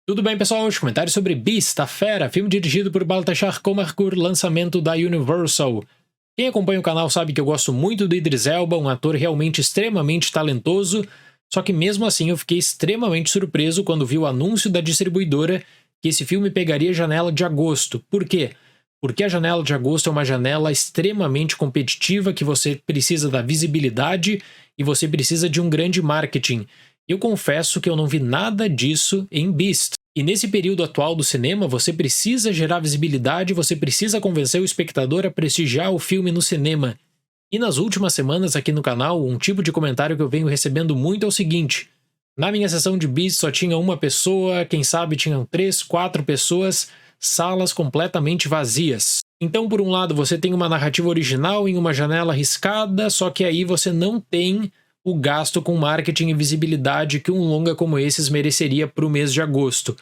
Tudo bem, pessoal? Hoje comentário sobre Beast, a Fera, filme dirigido por Baltasar Komarkur, lançamento da Universal. Quem acompanha o canal sabe que eu gosto muito do Idris Elba, um ator realmente extremamente talentoso, só que mesmo assim eu fiquei extremamente surpreso quando vi o anúncio da distribuidora que esse filme pegaria a janela de agosto. Por quê? Porque a janela de agosto é uma janela extremamente competitiva que você precisa da visibilidade e você precisa de um grande marketing. Eu confesso que eu não vi nada disso em Beast. E nesse período atual do cinema, você precisa gerar visibilidade, você precisa convencer o espectador a prestigiar o filme no cinema. E nas últimas semanas aqui no canal, um tipo de comentário que eu venho recebendo muito é o seguinte: na minha sessão de Beast só tinha uma pessoa, quem sabe tinham 3, 4 pessoas, salas completamente vazias. Então, por um lado, você tem uma narrativa original em uma janela arriscada, só que aí você não tem o gasto com marketing e visibilidade que um longa como esses mereceria para o mês de agosto.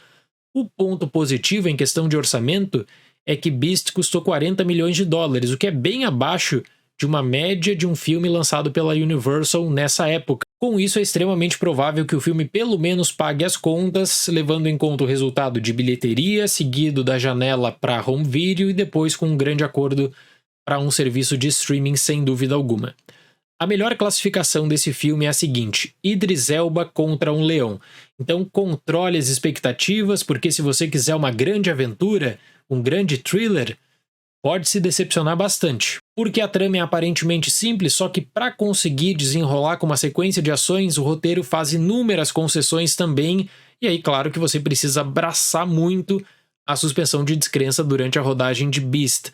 O ponto positivo em questão de orçamento é que Beast custou 40 milhões de dólares, o que é bem abaixo de uma média de um filme lançado pela Universal nessa época. Com isso, é extremamente provável que o filme pelo menos pague as contas, levando em conta o resultado de bilheteria, seguido da janela para home video e depois com um grande acordo para um serviço de streaming sem dúvida alguma. A melhor classificação desse filme é a seguinte: Idris Elba contra um leão. Então controle as expectativas, porque se você quiser uma grande aventura, um grande thriller, pode se decepcionar bastante. Porque a trama é aparentemente simples, só que para conseguir desenrolar com uma sequência de ações, o roteiro faz inúmeras concessões também, e aí claro que você precisa abraçar muito a suspensão de descrença durante a rodagem de Beast.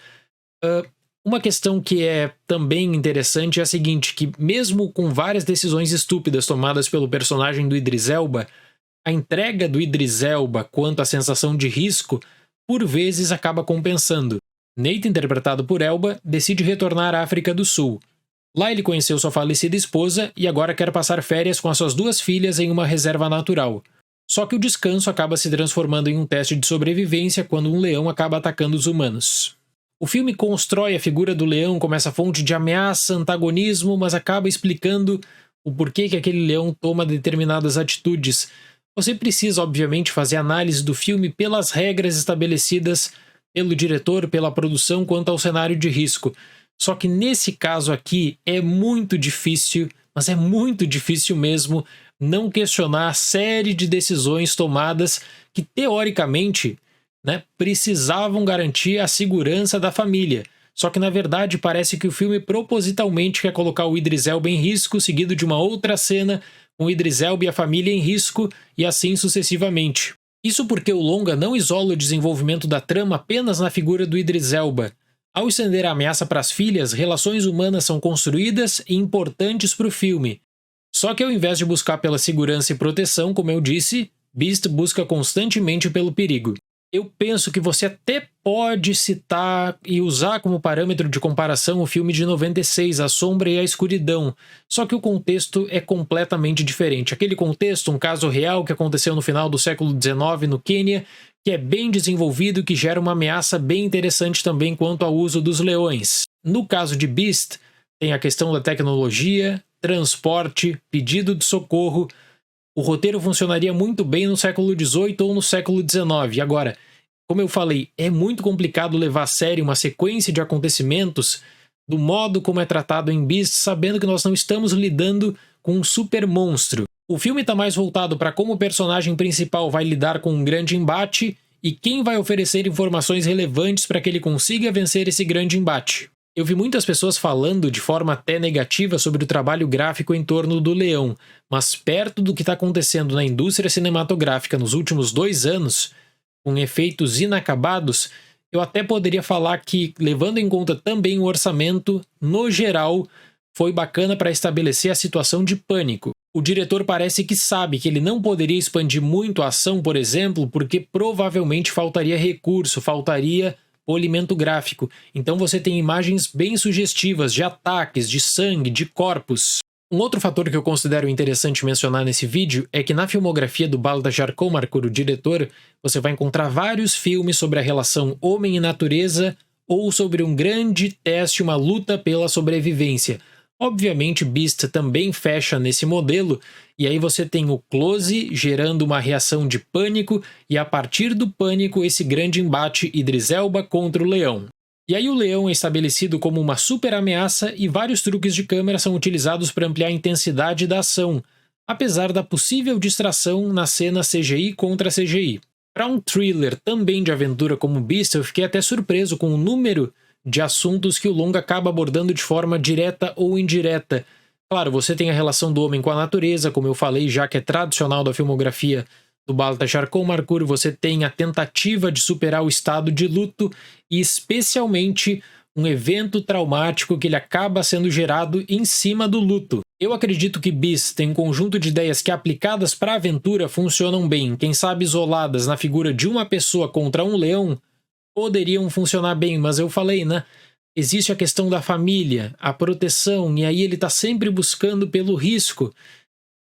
Uma questão que é também interessante é a seguinte, que mesmo com várias decisões estúpidas tomadas pelo personagem do Idris Elba, a entrega do Idris Elba quanto à sensação de risco, por vezes acaba compensando. Nate, interpretado por Elba, decide retornar à África do Sul. Lá ele conheceu sua falecida esposa e agora quer passar férias com as suas 2 filhas em uma reserva natural. Só que o descanso acaba se transformando em um teste de sobrevivência quando um leão acaba atacando os humanos. O filme constrói a figura do leão como essa fonte de ameaça, antagonismo, mas acaba explicando o porquê que aquele leão toma determinadas atitudes. Você precisa, obviamente, fazer análise do filme pelas regras estabelecidas pelo diretor, pela produção, quanto ao cenário de risco. Só que nesse caso aqui é muito difícil, mas é muito difícil mesmo, não questionar a série de decisões tomadas que, teoricamente, precisavam garantir a segurança da família. Só que na verdade parece que o filme propositalmente quer colocar o Idris Elba em risco, seguido de uma outra cena com o Idris Elba e a família em risco, e assim sucessivamente. Isso porque o longa não isola o desenvolvimento da trama apenas na figura do Idris Elba. Ao estender a ameaça para as filhas, relações humanas são construídas e importantes para o filme. Só que ao invés de buscar pela segurança e proteção, como eu disse, Beast busca constantemente pelo perigo. Eu penso que você até pode citar e usar como parâmetro de comparação o filme de 96, A Sombra e a Escuridão, só que o contexto é completamente diferente. Aquele contexto, um caso real que aconteceu no final do século XIX no Quênia, que é bem desenvolvido e que gera uma ameaça bem interessante também quanto ao uso dos leões. No caso de Beast, tem a questão da tecnologia, transporte, pedido de socorro. O roteiro funcionaria muito bem no século XVIII ou no século XIX. Agora, como eu falei, é muito complicado levar a sério uma sequência de acontecimentos do modo como é tratado em Beast, sabendo que nós não estamos lidando com um super monstro. O filme está mais voltado para como o personagem principal vai lidar com um grande embate e quem vai oferecer informações relevantes para que ele consiga vencer esse grande embate. Eu vi muitas pessoas falando de forma até negativa sobre o trabalho gráfico em torno do leão, mas perto do que está acontecendo na indústria cinematográfica nos últimos 2 anos, com efeitos inacabados, eu até poderia falar que, levando em conta também o orçamento, no geral, foi bacana para estabelecer a situação de pânico. O diretor parece que sabe que ele não poderia expandir muito a ação, por exemplo, porque provavelmente faltaria recurso, faltaria polimento gráfico. Então você tem imagens bem sugestivas de ataques, de sangue, de corpos. Um outro fator que eu considero interessante mencionar nesse vídeo é que na filmografia do Baltasar Komarkur, o diretor, você vai encontrar vários filmes sobre a relação homem e natureza ou sobre um grande teste, uma luta pela sobrevivência. Obviamente, Beast também fecha nesse modelo, e aí você tem o close gerando uma reação de pânico, e a partir do pânico esse grande embate Idris Elba contra o leão. E aí o leão é estabelecido como uma super ameaça e vários truques de câmera são utilizados para ampliar a intensidade da ação, apesar da possível distração na cena CGI contra CGI. Para um thriller também de aventura como Beast, eu fiquei até surpreso com o número de assuntos que o longa acaba abordando de forma direta ou indireta. Claro, você tem a relação do homem com a natureza, como eu falei, já que é tradicional da filmografia do Baltasar Komarkur, você tem a tentativa de superar o estado de luto e especialmente um evento traumático que ele acaba sendo gerado em cima do luto. Eu acredito que Beast tem um conjunto de ideias que aplicadas para a aventura funcionam bem, quem sabe isoladas na figura de uma pessoa contra um leão, poderiam funcionar bem, mas eu falei, né? Existe a questão da família, a proteção, e aí ele tá sempre buscando pelo risco.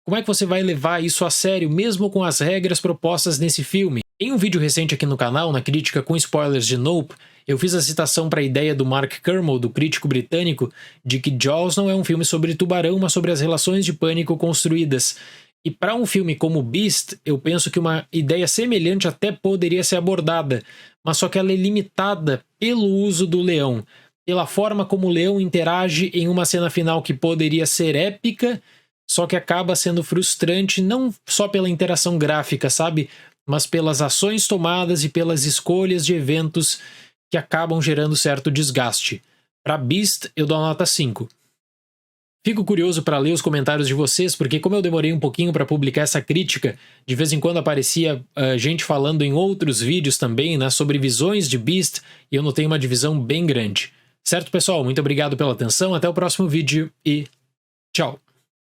Como é que você vai levar isso a sério, mesmo com as regras propostas nesse filme? Em um vídeo recente aqui no canal, na crítica com spoilers de Nope, eu fiz a citação para a ideia do Mark Kermode, do crítico britânico, de que Jaws não é um filme sobre tubarão, mas sobre as relações de pânico construídas. E para um filme como Beast, eu penso que uma ideia semelhante até poderia ser abordada, mas só que ela é limitada pelo uso do leão, pela forma como o leão interage em uma cena final que poderia ser épica, só que acaba sendo frustrante não só pela interação gráfica, sabe? Mas pelas ações tomadas e pelas escolhas de eventos que acabam gerando certo desgaste. Para Beast, eu dou a nota 5. Fico curioso para ler os comentários de vocês, porque como eu demorei um pouquinho para publicar essa crítica, de vez em quando aparecia gente falando em outros vídeos também, né, sobre visões de Beast, e eu notei uma divisão bem grande. Certo, pessoal? Muito obrigado pela atenção, até o próximo vídeo e tchau!